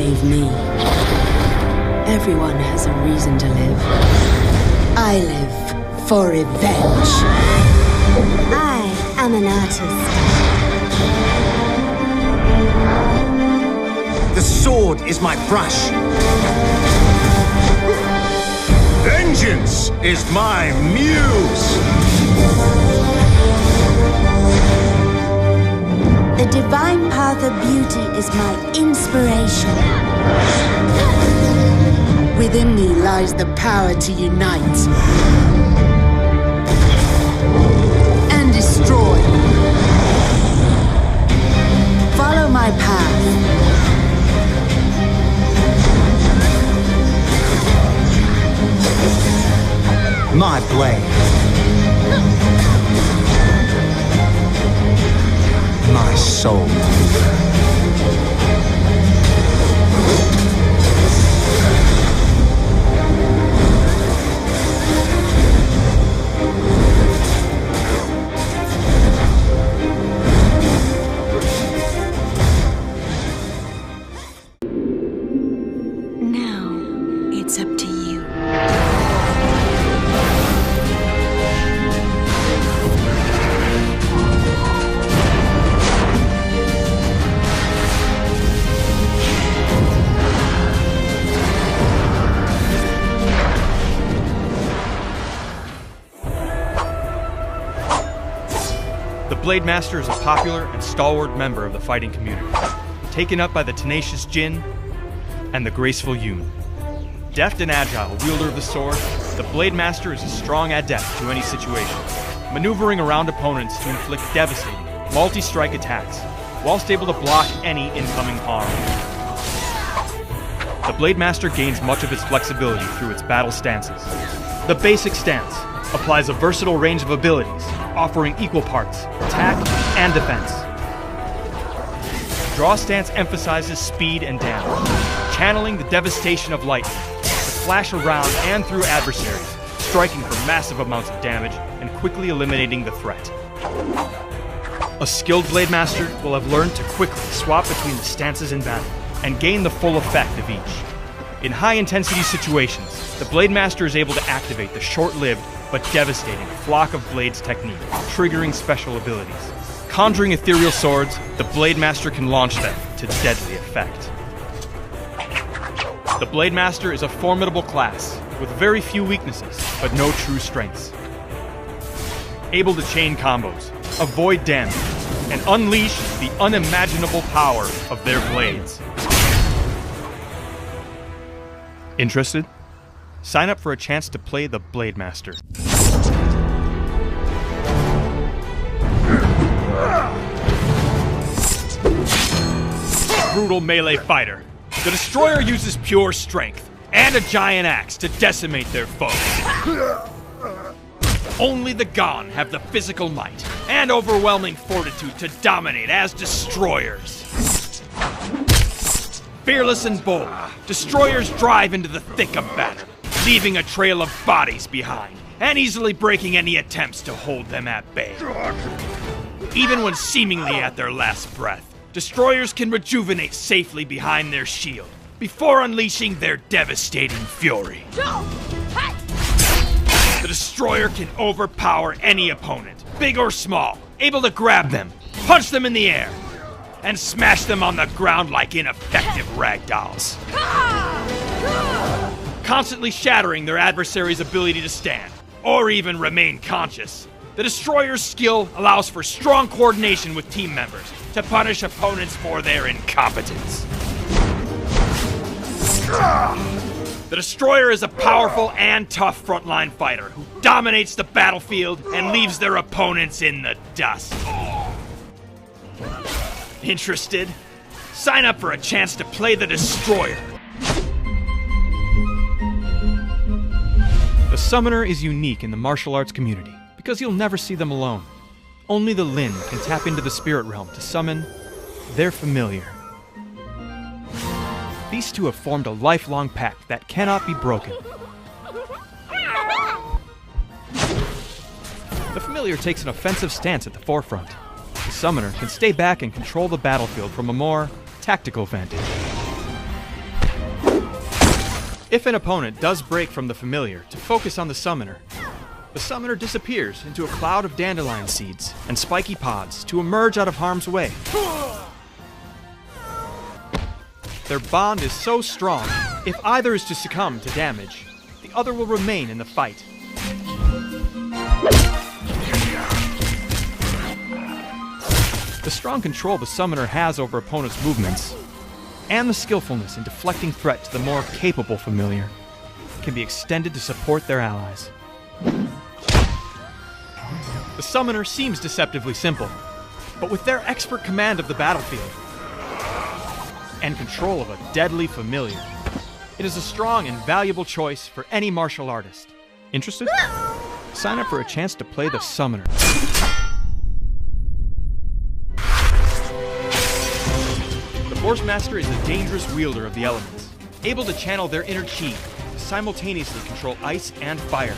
save me. Everyone has a reason to live. I live for revenge. I am an artist. The sword is my brush. Vengeance is my muse. The divine path of beauty is my inspiration. Within me lies the power to unite and destroy. Follow my path. My blade. My soul. Now, it's up to you. The Blade Master is a popular and stalwart member of the fighting community, taken up by the tenacious Jin and the graceful Yoon. Deft and agile wielder of the sword, the Blade Master is a strong adept to any situation, maneuvering around opponents to inflict devastating, multi-strike attacks, whilst able to block any incoming harm. The Blade Master gains much of its flexibility through its battle stances. The basic stance applies a versatile range of abilities, offering equal parts attack and defense. Draw stance emphasizes speed and damage, channeling the devastation of lightning to flash around and through adversaries, striking for massive amounts of damage and quickly eliminating the threat. A skilled Blade Master will have learned to quickly swap between the stances in battle and gain the full effect of each. In high-intensity situations, the Blade Master is able to activate the short-lived but devastating Flock of Blades technique, triggering special abilities. Conjuring ethereal swords, the Blade Master can launch them to deadly effect. The Blade Master is a formidable class, with very few weaknesses, but no true strengths. Able to chain combos, avoid damage, and unleash the unimaginable power of their blades. Interested? Sign up for a chance to play the Blade Master. Brutal melee fighter. The Destroyer uses pure strength and a giant axe to decimate their foes. Only the Gone have the physical might and overwhelming fortitude to dominate as Destroyers. Fearless and bold, Destroyers drive into the thick of battle, leaving a trail of bodies behind, and easily breaking any attempts to hold them at bay. Even when seemingly at their last breath, Destroyers can rejuvenate safely behind their shield, before unleashing their devastating fury. The Destroyer can overpower any opponent, big or small, able to grab them, punch them in the air, and smash them on the ground like ineffective ragdolls. Constantly shattering their adversary's ability to stand, or even remain conscious. The Destroyer's skill allows for strong coordination with team members to punish opponents for their incompetence. The Destroyer is a powerful and tough frontline fighter who dominates the battlefield and leaves their opponents in the dust. Interested? Sign up for a chance to play the Destroyer. The Summoner is unique in the martial arts community because you'll never see them alone. Only the Lin can tap into the spirit realm to summon their familiar. These two have formed a lifelong pact that cannot be broken. The familiar takes an offensive stance at the forefront. The Summoner can stay back and control the battlefield from a more tactical vantage. If an opponent does break from the familiar to focus on the summoner disappears into a cloud of dandelion seeds and spiky pods to emerge out of harm's way. Their bond is so strong, if either is to succumb to damage, the other will remain in the fight. The strong control the summoner has over opponents' movements, and the skillfulness in deflecting threat to the more capable familiar, can be extended to support their allies. The summoner seems deceptively simple, but with their expert command of the battlefield and control of a deadly familiar, it is a strong and valuable choice for any martial artist. Interested? Sign up for a chance to play the summoner. The Force Master is a dangerous wielder of the elements, able to channel their inner chi to simultaneously control ice and fire.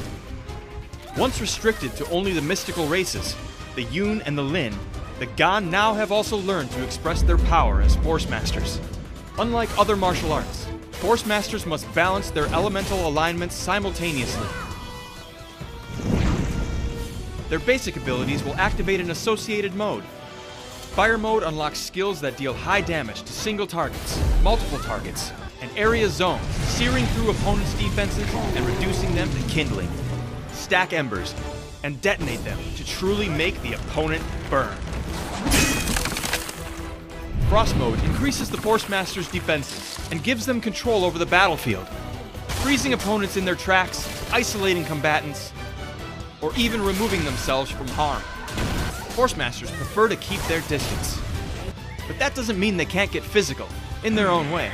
Once restricted to only the mystical races, the Yun and the Lin, the Gan now have also learned to express their power as Force Masters. Unlike other martial arts, Force Masters must balance their elemental alignments simultaneously. Their basic abilities will activate an associated mode. Fire mode unlocks skills that deal high damage to single targets, multiple targets, and area zones, searing through opponents' defenses and reducing them to kindling. Stack embers and detonate them to truly make the opponent burn. Frost mode increases the Force Master's defenses and gives them control over the battlefield, freezing opponents in their tracks, isolating combatants, or even removing themselves from harm. Force Masters prefer to keep their distance, but that doesn't mean they can't get physical in their own way.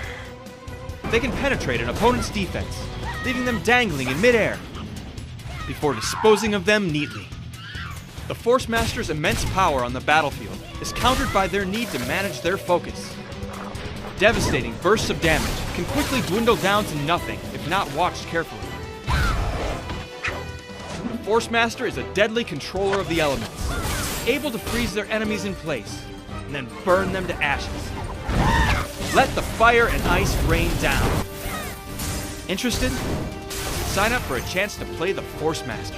They can penetrate an opponent's defense, leaving them dangling in midair before disposing of them neatly. The Force Master's immense power on the battlefield is countered by their need to manage their focus. Devastating bursts of damage can quickly dwindle down to nothing if not watched carefully. The Force Master is a deadly controller of the elements, able to freeze their enemies in place and then burn them to ashes. Let the fire and ice rain down. Interested? Sign up for a chance to play the Force Master.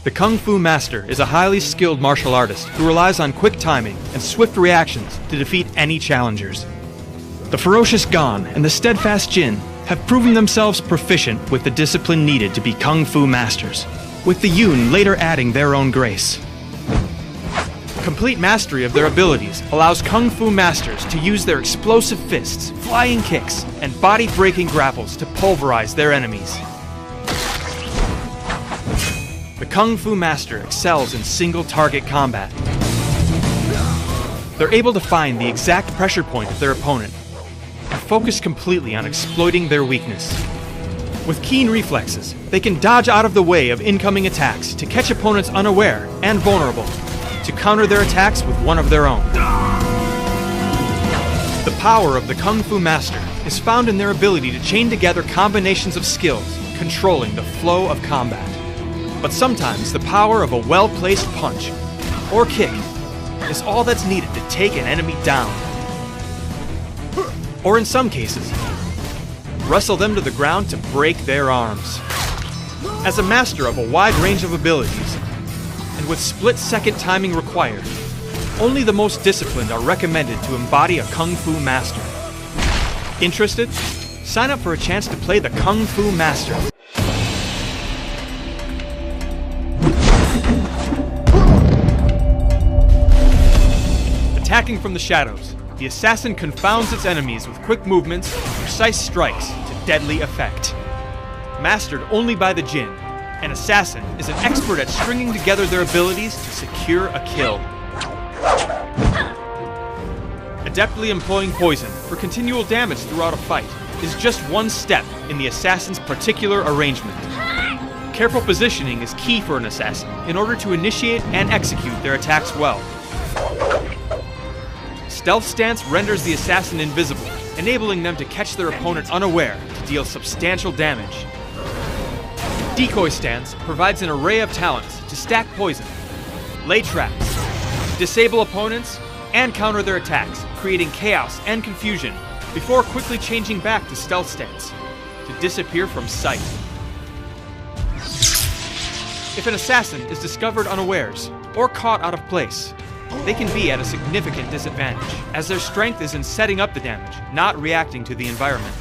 The Kung Fu Master is a highly skilled martial artist who relies on quick timing and swift reactions to defeat any challengers. The ferocious Gan and the steadfast Jin have proven themselves proficient with the discipline needed to be Kung Fu Masters, with the Yun later adding their own grace. Complete mastery of their abilities allows Kung Fu Masters to use their explosive fists, flying kicks, and body-breaking grapples to pulverize their enemies. The Kung Fu Master excels in single-target combat. They're able to find the exact pressure point of their opponent and focus completely on exploiting their weakness. With keen reflexes, they can dodge out of the way of incoming attacks to catch opponents unaware and vulnerable, to counter their attacks with one of their own. The power of the Kung Fu Master is found in their ability to chain together combinations of skills, controlling the flow of combat. But sometimes the power of a well-placed punch or kick is all that's needed to take an enemy down. Or in some cases, wrestle them to the ground to break their arms. As a master of a wide range of abilities, and with split-second timing required, only the most disciplined are recommended to embody a Kung Fu Master. Interested? Sign up for a chance to play the Kung Fu Master. Attacking from the shadows, the assassin confounds its enemies with quick movements and precise strikes to deadly effect. Mastered only by the Jin, an assassin is an expert at stringing together their abilities to secure a kill. Adeptly employing poison for continual damage throughout a fight is just one step in the assassin's particular arrangement. Careful positioning is key for an assassin in order to initiate and execute their attacks well. Stealth stance renders the assassin invisible, enabling them to catch their opponent unaware to deal substantial damage. Decoy stance provides an array of talents to stack poison, lay traps, disable opponents, and counter their attacks, creating chaos and confusion before quickly changing back to stealth stance to disappear from sight. If an assassin is discovered unawares or caught out of place, they can be at a significant disadvantage, as their strength is in setting up the damage, not reacting to the environment.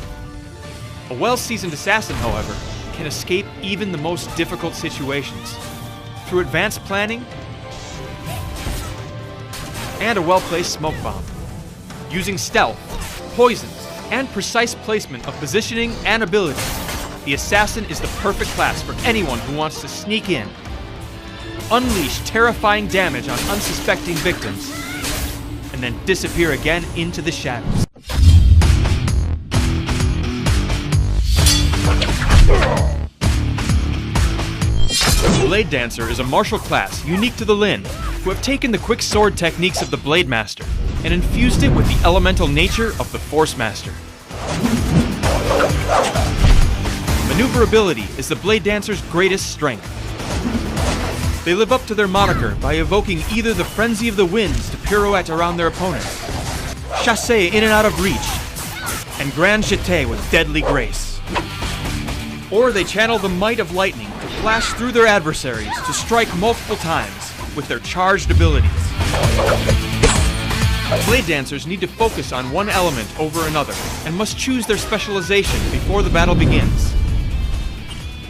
A well-seasoned assassin, however, can escape even the most difficult situations through advanced planning and a well-placed smoke bomb. Using stealth, poisons, and precise placement of positioning and abilities, the assassin is the perfect class for anyone who wants to sneak in, unleash terrifying damage on unsuspecting victims, and then disappear again into the shadows. The Blade Dancer is a martial class unique to the Lin, who have taken the quick sword techniques of the Blade Master and infused it with the elemental nature of the Force Master. Maneuverability is the Blade Dancer's greatest strength. They live up to their moniker by evoking either the frenzy of the winds to pirouette around their opponent, chasse in and out of reach, and grand jeté with deadly grace. Or they channel the might of lightning to flash through their adversaries to strike multiple times with their charged abilities. Blade Dancers need to focus on one element over another and must choose their specialization before the battle begins.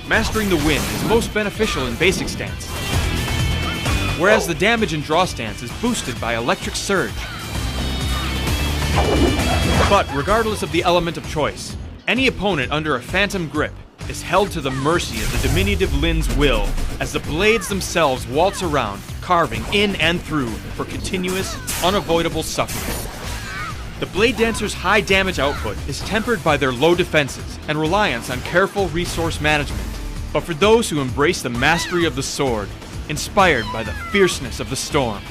Mastering the wind is most beneficial in basic stance, whereas the damage and draw stance is boosted by electric surge. But regardless of the element of choice, any opponent under a phantom grip is held to the mercy of the diminutive Lin's will as the blades themselves waltz around, carving in and through for continuous, unavoidable suffering. The Blade Dancer's high damage output is tempered by their low defenses and reliance on careful resource management. But for those who embrace the mastery of the sword, inspired by the fierceness of the storm,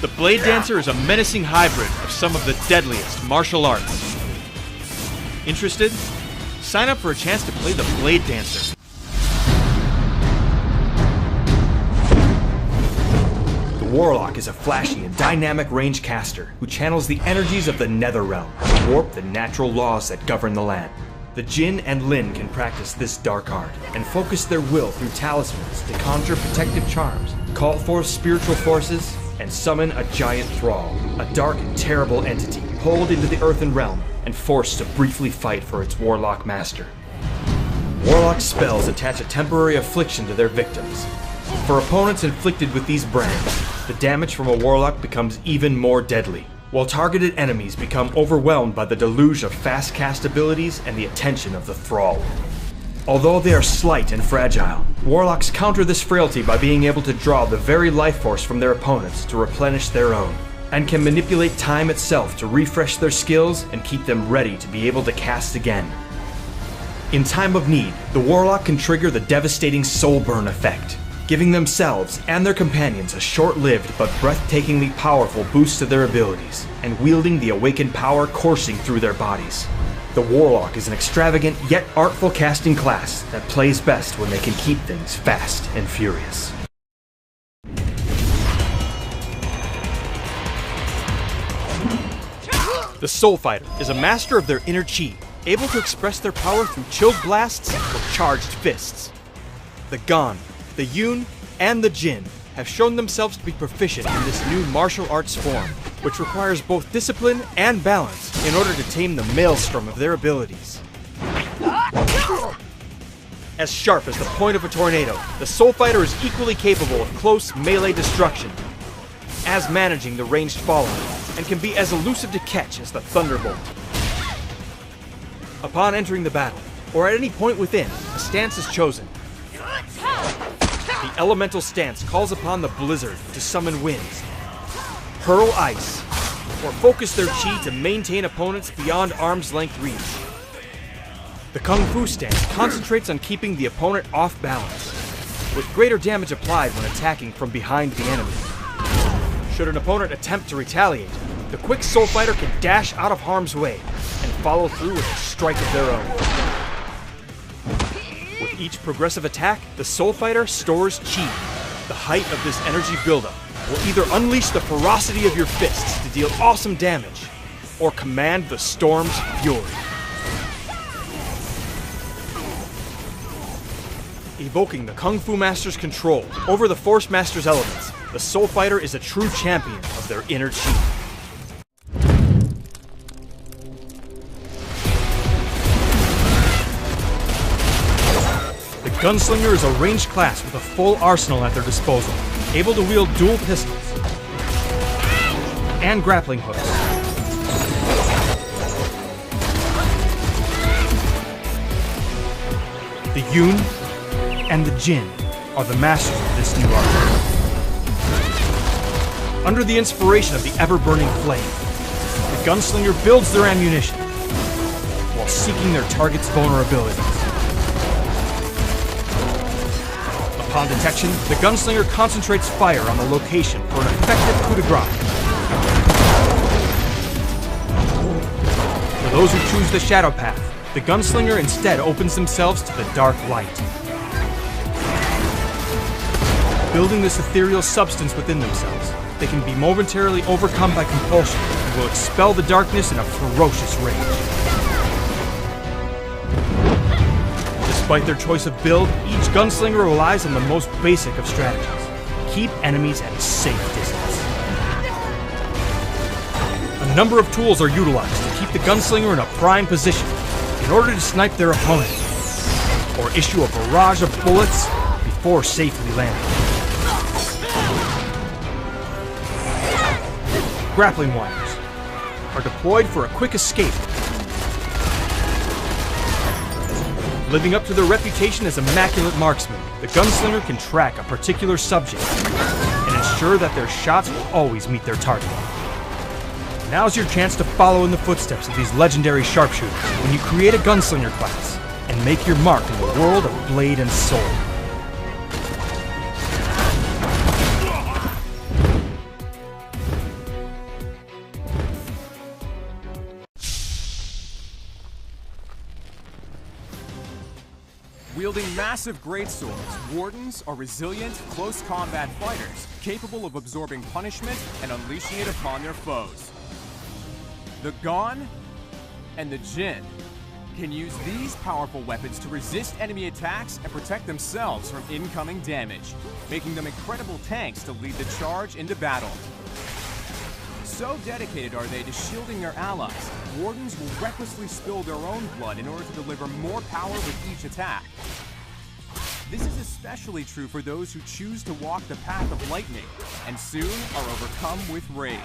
the Blade Dancer is a menacing hybrid of some of the deadliest martial arts. Interested? Sign up for a chance to play the Blade Dancer. The Warlock is a flashy and dynamic range caster who channels the energies of the Netherrealm to warp the natural laws that govern the land. The Jin and Lin can practice this dark art and focus their will through talismans to conjure protective charms, call forth spiritual forces, and summon a giant thrall, a dark and terrible entity pulled into the earthen realm and forced to briefly fight for its Warlock master. Warlock spells attach a temporary affliction to their victims. For opponents inflicted with these brands, the damage from a Warlock becomes even more deadly, while targeted enemies become overwhelmed by the deluge of fast cast abilities and the attention of the thrall. Although they are slight and fragile, Warlocks counter this frailty by being able to draw the very life force from their opponents to replenish their own, and can manipulate time itself to refresh their skills and keep them ready to be able to cast again. In time of need, the Warlock can trigger the devastating Soul Burn effect, giving themselves and their companions a short-lived but breathtakingly powerful boost to their abilities, and wielding the awakened power coursing through their bodies. The Warlock is an extravagant yet artful casting class that plays best when they can keep things fast and furious. The Soul Fighter is a master of their inner chi, able to express their power through chilled blasts or charged fists. The Gon, the Yun, and the Jin have shown themselves to be proficient in this new martial arts form, which requires both discipline and balance in order to tame the maelstrom of their abilities. As sharp as the point of a tornado, the Soul Fighter is equally capable of close melee destruction, as managing the ranged fallout, and can be as elusive to catch as the Thunderbolt. Upon entering the battle, or at any point within, a stance is chosen. The elemental stance calls upon the Blizzard to summon winds, hurl ice, or focus their chi to maintain opponents beyond arm's length reach. The Kung Fu stance concentrates on keeping the opponent off balance, with greater damage applied when attacking from behind the enemy. Should an opponent attempt to retaliate, the quick Soul Fighter can dash out of harm's way and follow through with a strike of their own. With each progressive attack, the Soul Fighter stores chi, the height of this energy buildup, will either unleash the ferocity of your fists to deal awesome damage, or command the storm's fury. Evoking the Kung Fu Master's control over the Force Master's elements, the Soul Fighter is a true champion of their inner chi. The Gunslinger is a ranged class with a full arsenal at their disposal, able to wield dual pistols and grappling hooks. The Yun and the Jin are the masters of this new art. Under the inspiration of the ever-burning flame, the Gunslinger builds their ammunition while seeking their target's vulnerabilities. Upon detection, the Gunslinger concentrates fire on the location for an effective coup de grace. For those who choose the shadow path, the Gunslinger instead opens themselves to the dark light. Building this ethereal substance within themselves, they can be momentarily overcome by compulsion and will expel the darkness in a ferocious rage. Despite their choice of build, each Gunslinger relies on the most basic of strategies. Keep enemies at a safe distance. A number of tools are utilized to keep the Gunslinger in a prime position in order to snipe their opponent, or issue a barrage of bullets before safely landing. Grappling wires are deployed for a quick escape. Living up to their reputation as immaculate marksmen, the Gunslinger can track a particular subject and ensure that their shots will always meet their target. Now's your chance to follow in the footsteps of these legendary sharpshooters when you create a Gunslinger class and make your mark in the world of blade and soul. Wielding massive greatswords, Wardens are resilient, close combat fighters, capable of absorbing punishment and unleashing it upon their foes. The Gon and the Jin can use these powerful weapons to resist enemy attacks and protect themselves from incoming damage, making them incredible tanks to lead the charge into battle. So dedicated are they to shielding their allies, Wardens will recklessly spill their own blood in order to deliver more power with each attack. This is especially true for those who choose to walk the path of lightning, and soon are overcome with rage,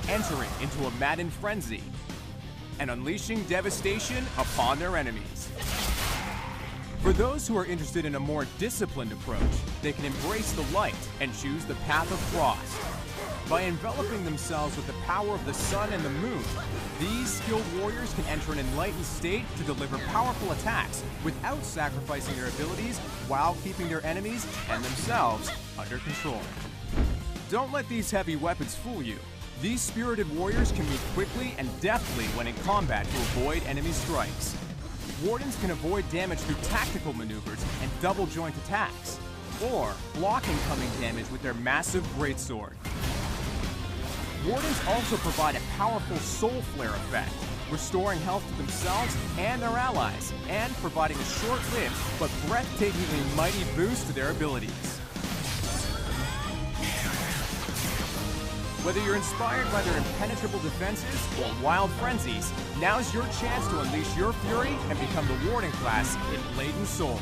entering into a maddened frenzy, and unleashing devastation upon their enemies. For those who are interested in a more disciplined approach, they can embrace the light and choose the path of frost. By enveloping themselves with the power of the sun and the moon, these skilled warriors can enter an enlightened state to deliver powerful attacks without sacrificing their abilities while keeping their enemies and themselves under control. Don't let these heavy weapons fool you. These spirited warriors can move quickly and deftly when in combat to avoid enemy strikes. Wardens can avoid damage through tactical maneuvers and double joint attacks, or block incoming damage with their massive greatsword. Wardens also provide a powerful soul flare effect, restoring health to themselves and their allies, and providing a short-lived but breathtakingly mighty boost to their abilities. Whether you're inspired by their impenetrable defenses or wild frenzies, now's your chance to unleash your fury and become the Warden class in Blade and Soul.